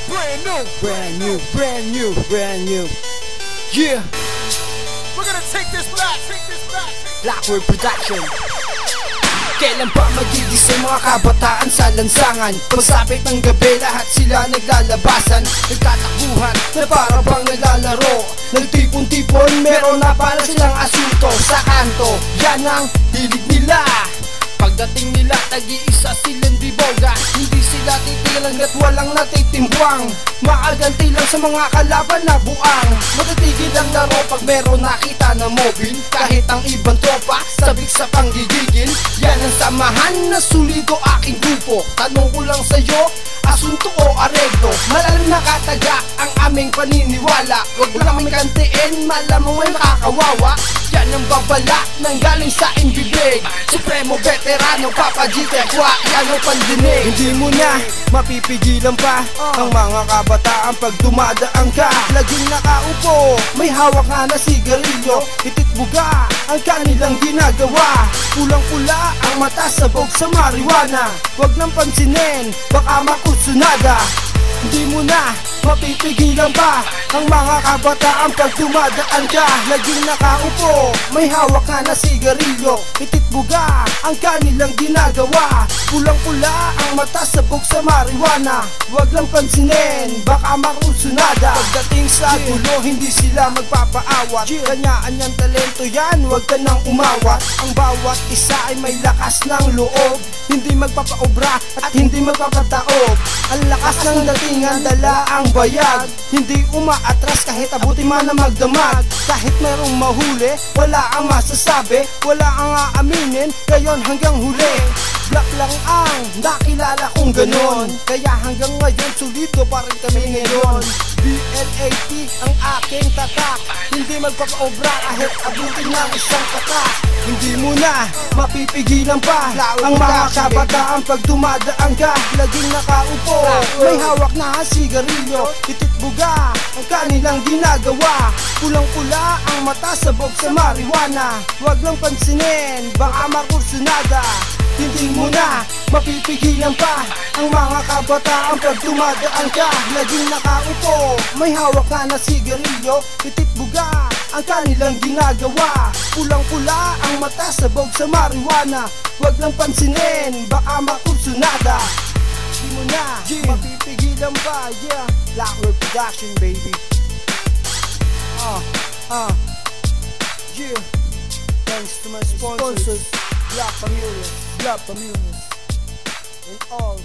Brand new. Brand new, brand new, brand new. Yeah, We're gonna take this back. Take this back. Blackward Production. Kailan pa magigising mga kabataan sa lansangan? Masapit ng gabi, lahat sila naglalabasan, nagtatakbuhan na para bang naglalaro. Nagtipon-tipon, meron na para silang asunto sa kanto. Yan ang hilig nila. Pagdating nila, tag-iisa silang diboga. Hindi sila titigil hanggat walang natitimbwang. Maaganti lang sa mga kalaban na buang. Matitigil ang laro pag meron nakita na mobil. Kahit ang ibang tropa, sabik sa panggigigil. Yan ang samahan na sulido aking grupo. Tanong ko lang sa'yo, asunto o areglo? Malalim na kataga ang aming paniniwala. Huwag mo lang may kantiin, malamang may makakawawa. Yan ang babala nang galing sa bibig. Supremo veterano, Papa G Tekwa, yan ang pandinig. Hindi mo na mapipigilan pa ang mga kabataan pag dumadaan ka. Laging nakaupo, may hawak nga na sigarilyo. Ititbuga ang kanilang ginagawa. Pulang-pula ang mata, sabog sa marijuana. Huwag nang pansinin, baka makusunada. Hindi mo na mapipigilan pa ang mga kabataan pag dumadaan ka. Laging nakaupo, may hawak nga na sigarilyo. Ititbuga ang kanilang ginagawa. Pulang-pula ang mata, sabog sa marijuana. Huwag lang pansinin, baka makusunada. Pagdating sa gulo, hindi sila magpapaawat. Kanya-anyang talento yan, huwag ka nang umawat. Ang bawat isa ay may lakas ng loob, hindi magpapaobra at hindi magpapataob. Ang lakas ng datingan, dala ang bayag. Hindi umaatras kahit abutin man na magdamag. Kahit merong mahuli, wala ang masasabi, wala ang aaminin, gayon hanggang huli. Black lang ang nakilala kong ganon, kaya hanggang ngayon solido pa rin kami ngayon. BLAT ang aking tatak, hindi magpapaobra kahit abutin ng isang tatak. Hindi mo na mapipigilan pa ang mga kabataan pag dumadaan ka. Laging nakaupo, may hawak na sigarilyo. Ititbuga ang kanilang ginagawa. Pulang-pula ang mata, sabog sa marijuana. Huwag lang pansinin, baka makursunada. Hindi mo na mapipigilan pa ang mga kabataan pag dumadaan ka. Laging nakaupo, may hawak ka na sigarilyo. Ititbuga ang kanilang ginagawa. Pulang-pula ang mata, sabog sa marijuana. Huwag lang pansinin, baka makursunada. Hindi mo na mapipigilan pa. Yeah, Blackward Production, baby. Yeah. Thanks to my sponsors, Black Familias, and all.